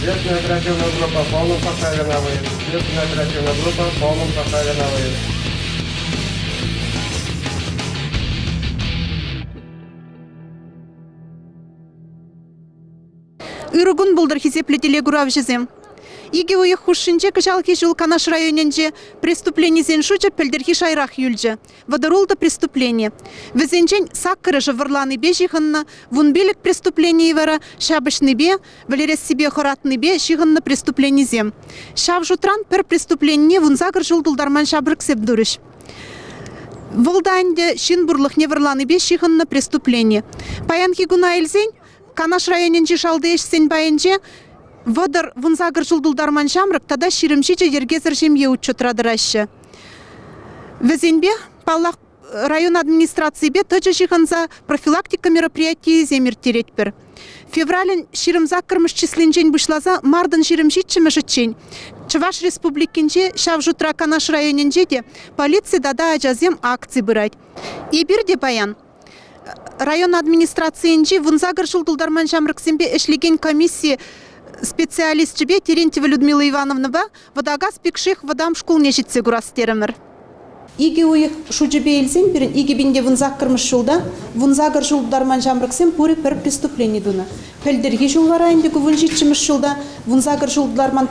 Следственная оперативная группа в полном составе на выезд. Следственная оперативная группа в полном составе на выезд. Иргун булдыр хизеплетеле гуравжызем. Иге уйы хушинче кыжалки жыл Канаш районенже преступление зеншуча пельдерхи шайрах юльже. Водорулда преступление. Везенчен саккыры жывырланы бе жихынна, вунбелик преступление вара шабышны бе, валерес себе хоратны бе жихынна преступление зем. Шав жутран пер преступление вунзагыр жылдылдарман шабрык сепдурыш. Волданде шин бурлых невырланы бе жихынна преступление. Паянки гуна эльзень, Канаш районенже шалды эшсен байынже, Водор вунзагыр жылдылдарман жамрык, тада ширимшиче ергезір жемге учетрадырашы. Везенбе, паллах район администрации бе тыжы жиғанза профилактика мероприятии земір теретпір. Феврален ширимзак кірміш численжен бұшлаза мардын ширимшичімі жытчен. Чываш республикинче шавжутра Канаш районенже де полиция дада ажазем акции бұрайд. И бірде баян. Район администрациянче вунзагыр жылдылдарман жамрык зембе эшлеген комиссия специалист жібе Терентьева Людмила Ивановна водагаз пекших водам школ нешітсе гурастерімір. Иге уйық шуджібе елсен бірін, иге бінде вунзак кірміш жылда, вунзагыр жылдарман жамрықсен пөрі пір преступление дуна. Пәлдерге жылвара ендегі вунжитчіміш жылда, вунзагыр жылдарман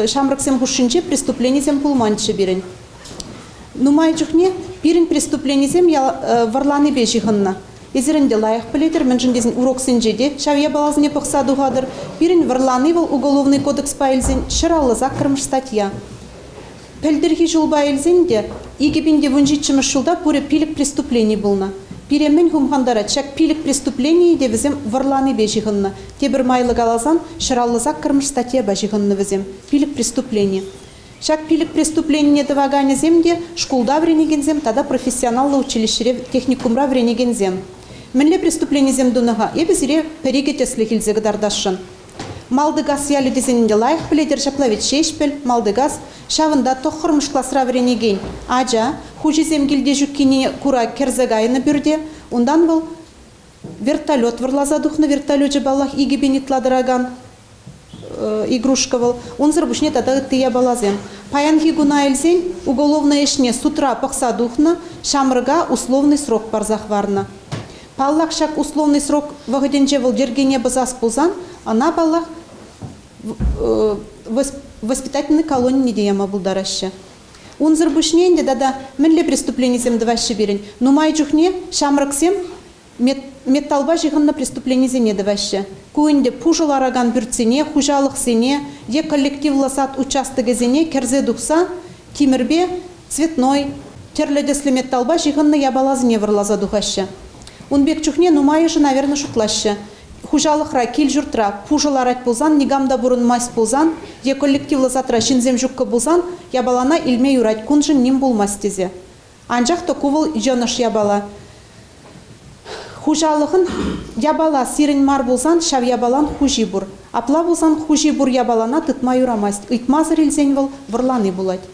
жамрықсен хушынче преступление зем пулманчы бірін. Нумай жүхне бірін преступление зем варланы бе жиғынна. Езерінде лайық білетір, мінжіндезін урок сенжеде, шавия балазыне пықса дұғадыр, бірін варланы был уголовный кодекс пайлзен шыралы закырмыш статья. Пәлдерге жыл байлзенде, егебінде вүнжитчіміш жылда пөрі пилік преступление болна. Пиремен хумхандара чак пилік преступление де візем варланы бе жиғынна. Тебір майлы галазан шыралы закырмыш статья ба жиғынны візем. Пилік преступление. Шак пилік преступление девагане земде, школда вренегензем, тада профессионаллы училищере техникумра вренегензем. Мінле преступление земдунаға, ебізіре перегетеслі хилзегі дардашын. Малдыгаз ялі дезенінде лайық біледер жаплавет шешпіл, малдыгаз шавында тоқырмыш класыра вренеген. Ажа, хужи земгелде жүккене кура керзегайыны бүрде, ондан бұл вертолет врлазадухны вертолет жабалах иге бенетладыраган игрушка был. Он зарбушне тада тыя балазем. Паянхи гуна эльзен, уголовна эшне с утра пақса духна, шамрыга условный срок парзахварна. Паллах шак условный срок вағыденже был дергене базас пулзан, ана паллах воспитательный колония недеяма булдарашы. Он зарбушне энде дада мінле преступление зем давашы берін. Нумай жүхне шамрыксем металба жиғынна преступление зене давашы. Куінде пужыл араган бүртсене, хужалық сене, де коллективлы сат участығы зене керзе дұқса, тимірбе, цветной, терледеслі металба жиғынна ябалазыне врлаза дұқашы. Он бек чухне нумайы же, наверное, шутлашы. Хужалықра, кел жұртра, пужыл арать бұлзан, негамда бұрын мас бұлзан, де коллективлы затра шинзем жүккі бұлзан, ябалана илме юрать күнжын нем бұлмас тезе. Анжақты кувыл жөныш ябала. Хужалығын ябала сирін мар болсан, шав ябалан хужи бұр. Апла болсан хужи бұр ябалана тытма юрамаст. Үйтмазыр елзен бол врланы болад.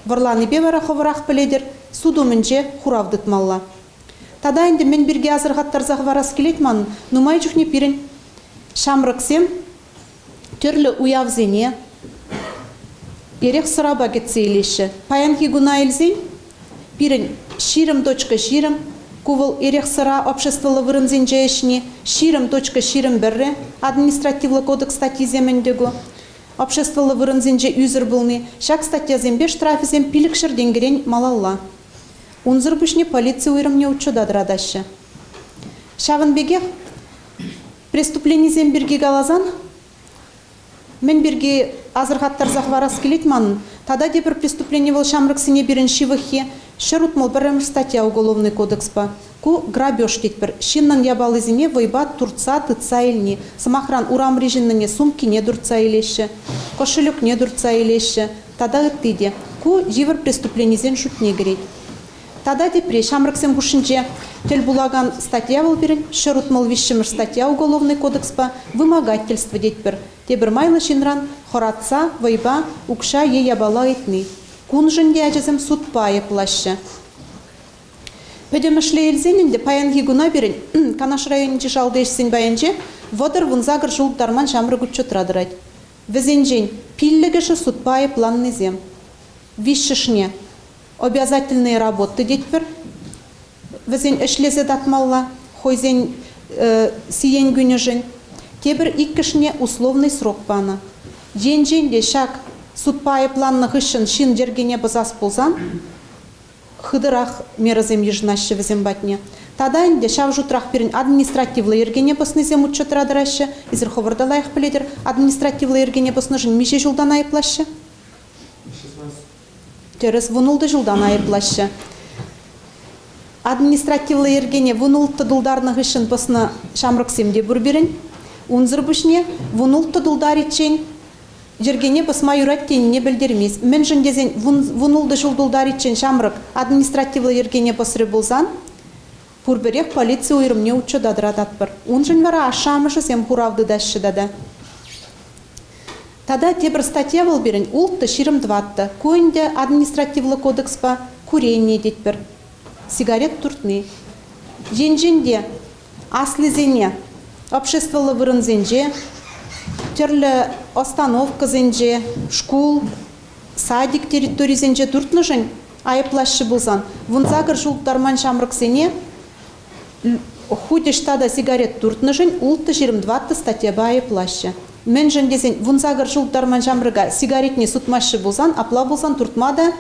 Врланы бе вара ховырақ біледер, суду мінже хурав дытмалла. Тада енді мен бірге азырғаттар зағварас келетман, нумай жүхне пирін шамрықсем, түрлі уявзене, ерек sıраба кетсе елеші. Паянки гуна елзен, пирін ширым.ширым, кувыл ерек сыра обществолы вырынзен жайышне, ширым.ширым бірі, административлы кодекс статьи земендегі, обществолы вырынзен жай үзір бұлны, шак статья зембе штрафизем пилік шырденгерен малалла. Унзыр бүшне полиция уйрымне учудадырадашы. Шавын беге преступление зем бірге галазан, мен бірге азырғаттар зағварас келетманын, тада де бір преступление бол шамрықсыне бірінші вахе, шырутмал бірімір статья уголовный кодекспа. Ку грабеж кетпір. Шиннан ябалызыне вайбат турца тыца елне. Самахран урам режиннане сумки не дурца елеші. Кошелек не дурца елеші. Тада ыттыде. Ку живер преступление зен шутне герет. Тада депре шамрыксем хушинче тел булаган статья был берен, шырутмал вишшимыр статья уголовный кодекспа вымогательство детпер. Тебір майлы шинран хоратса, вайба, укша е ябала етні. Кун жынде әжізім суд пайы плаща. Педемешле эльзенинде паянги гуна берин Канаш районинче шалдешсин баянче водор вунзагыр жул дарман шамры гуччо традырать. Везенжень пиллегеше судпае планный зем. Вишшишне обязательные работы детпер. Везен эшлезе датмалла, хойзен сиен гүнежен. Тебір иккішне условный срок пана. Жен-женде шак судпае планных ишін шин жергене базас болзан, хыдырах меразем ежнаще везем батне. Тада инде шав жутрах перин административлы ергене посны зем учет радыраще, изір ховырдалайық піледер административлы ергене посны жын мише жылдан айыплаще? 16. Терес вунулды жылдан айыплаще. Административлы ергене вунулты дулдарных ишін посны шамрыксемде бурберін, унзыр бушне вунулты дулдаричен жергене посма юраттеніне білдермес. Мен жындезен вунулды жылдулдаричен шамрык административлы ергене посыры болзан, пурберех полиция уйрымне учу дадырататпыр. Он жын вара ашамышы сем хуравды дәші дада. Тада тебір статья был берін, ултты ширым дватты. Көйінде административлы кодекс па курение детпір. Сигарет туртны. Жен-женде аслызене обществолы вырынзенже, терлі остановка зенже, школ, садик территории зенже туртны жын айыплашы болзан. Вунзагыр жулттарман шамрыксене худеш тада сигарет туртны жын улты 22 статья ба айыплашы. Мен жын дезен вунзагыр жулттарман шамрыга сигаретне сутмашы болзан, апла болзан туртмада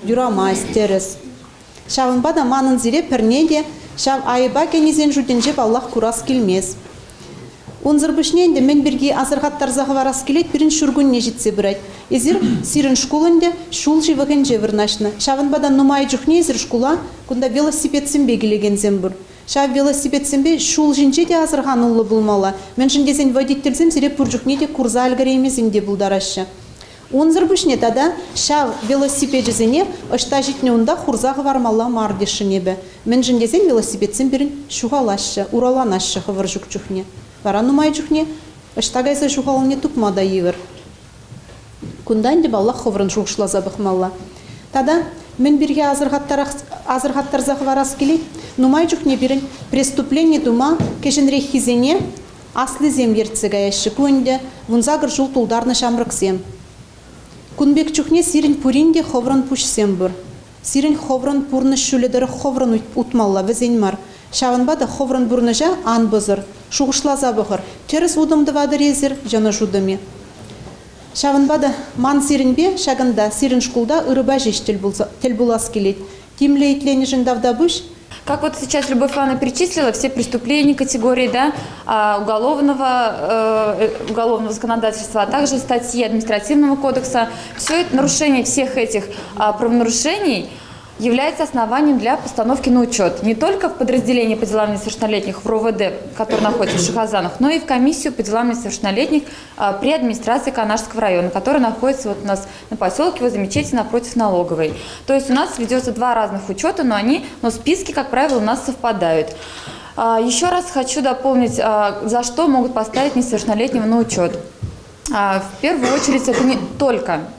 юрамайс терес. Шавынбада манын зире пернеде, шав айыба кенезен жуденжеп Аллах курас келмес. Унзырбышненде мен бірге азырғаттар зағыварас келет бірін шүргінне жетсе бірайд. Езір сирін школында шул живығын жевірнашны. Шавынбада нумай жүхне езір школа, күнда велосипедсін бегілеген зембір. Шав велосипедсін бе шул жинже де азырған ұлы бұлмала. Мен жіндезен водителзім зіре пұр жүхне де курза алгаремезін де бұлдарашы. Унзырбышне тада шав велосипедзіне ұшта жетіне ұнда хурзағы вармалла мардешінебі. Мен жіндезен велосипедсін бірін шуғалашы, ураланашы ғывыр жүк жүхне. Варану май жүхне, ыштагайсы жуғалыне тупмада евір. Күндан деп Аллах ховрын жуғышлаза бұқмалла. Тада мен бірге азырғаттар зағыварас келет, нумай жүхне бірін преступление дума кешінрек хизене аслы зем ертсігаяшы көнде вунзагыр жул тулдарны шамрыксем. Күнбек жүхне сирін пуринде ховрын пушсем бұр. Сирін ховрын пурны шүледері ховрын утмалла візен мар. Шавынбада ховрын бұрныжа ан бұзыр, шуғышлаза бұғыр, теріс удымды вады резір, жаны жудыме. Шавынбада ман сирінбе шағында сирін шкулда ұрыба жеш тел булас келет. Тимле итлені жындавда бұш. Как вот сейчас Любовь Ивановна перечислила все преступления категории, да, уголовного законодательства, а также статьи административного кодекса, все это нарушение всех этих правонарушений является основанием для постановки на учет не только в подразделении по делам несовершеннолетних в РОВД, который находится в Шахазанах, но и в комиссию по делам несовершеннолетних при администрации Канашского района, который находится вот у нас на поселке возле мечети напротив налоговой. То есть у нас ведется два разных учета, но списки, как правило, у нас совпадают. Еще раз хочу дополнить, за что могут поставить несовершеннолетнего на учет. В первую очередь это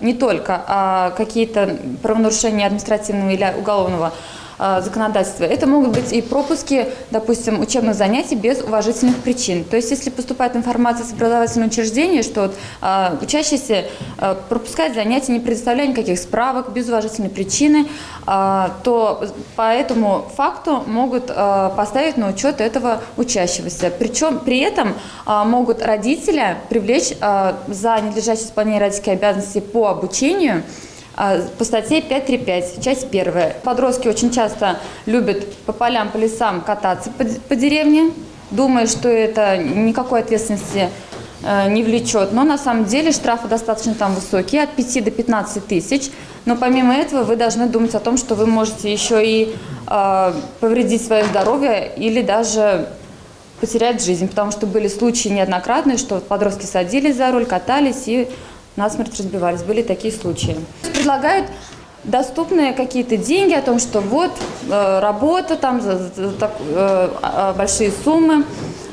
не только какие-то правонарушения административного или уголовного законодательства. Это могут быть и пропуски, допустим, учебных занятий без уважительных причин. То есть, если поступает информация с образовательного учреждения, что учащийся пропускает занятия, не предоставляя никаких справок, без уважительной причины, то по этому факту могут поставить на учет этого учащегося. Причем при этом могут родителя привлечь за ненадлежащее исполнение родительских обязанностей по обучению по статье 535, часть 1. Подростки очень часто любят по полям, по лесам кататься по деревне, думая, что это никакой ответственности не влечет. Но на самом деле штрафы достаточно там высокие, от 5 до 15 тысяч. Но помимо этого вы должны думать о том, что вы можете еще и повредить свое здоровье или даже потерять жизнь. Потому что были случаи неоднократные, что подростки садились за руль, катались и насмерть разбивались. Были такие случаи. Предлагают доступные какие-то деньги о том, что вот работа, там большие суммы,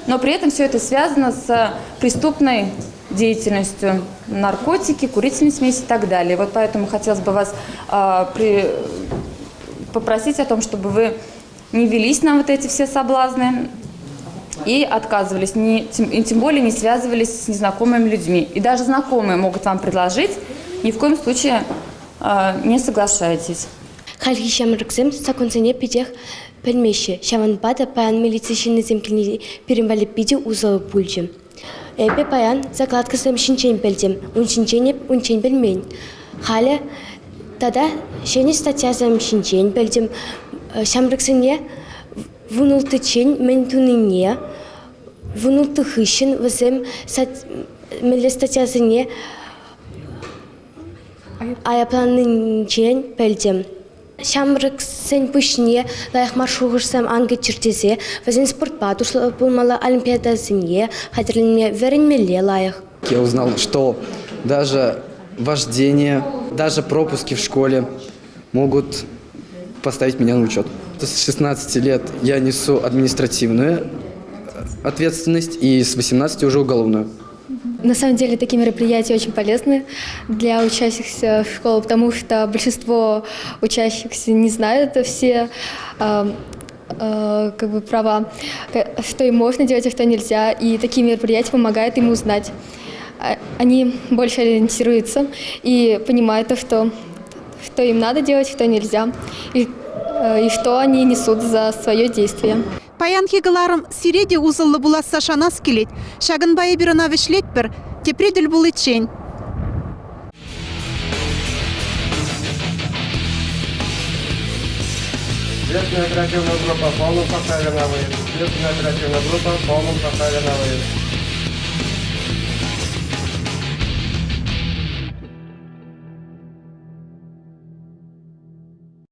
но при этом все это связано с преступной деятельностью, наркотики, курительные смеси и так далее. Вот поэтому хотелось бы вас попросить о том, чтобы вы не велись на вот эти все соблазны и отказывались, и тем более не связывались с незнакомыми людьми. И даже знакомые могут вам предложить, ни в коем случае не соглашайтесь. Халки шамрыксем саконсене пидех пермеши. Шаванбада паян милицийный земкини перемвали пиде узовы пульчи. Эпе паян закладка сэм шинчень пельдем, унчинчене унчень пельмень. Халя тада шени статья сэм шинчень пельдем, шамрыксене вунултычень ментунине, вунултыхыщен вэсэм меле статья сэне аяпланынчень пельдем. Шамрыксен пышне лайх маршругырсам анғы чертезе, вазен спортпа тушла булмала олимпиадасыне, хатерлине веренмеле лайх. Я узнал, что даже вождение, даже пропуски в школе могут поставить меня на учет. С 16 лет я несу административную ответственность и с 18 уже уголовную. На самом деле такие мероприятия очень полезны для учащихся в школу, потому что большинство учащихся не знают все права, что им можно делать, а что нельзя. И такие мероприятия помогают им узнать. Они больше ориентируются и понимают то, что им надо делать, что нельзя, и что они несут за свое действие. Паян хигаларым сиреде узыллы буласа шанас келет, шагын байы біріна вішлет бір, тепреділ бұл етшен. Следственная оперативная группа в полном составе на выезд. Следственная оперативная группа в полном составе на выезд.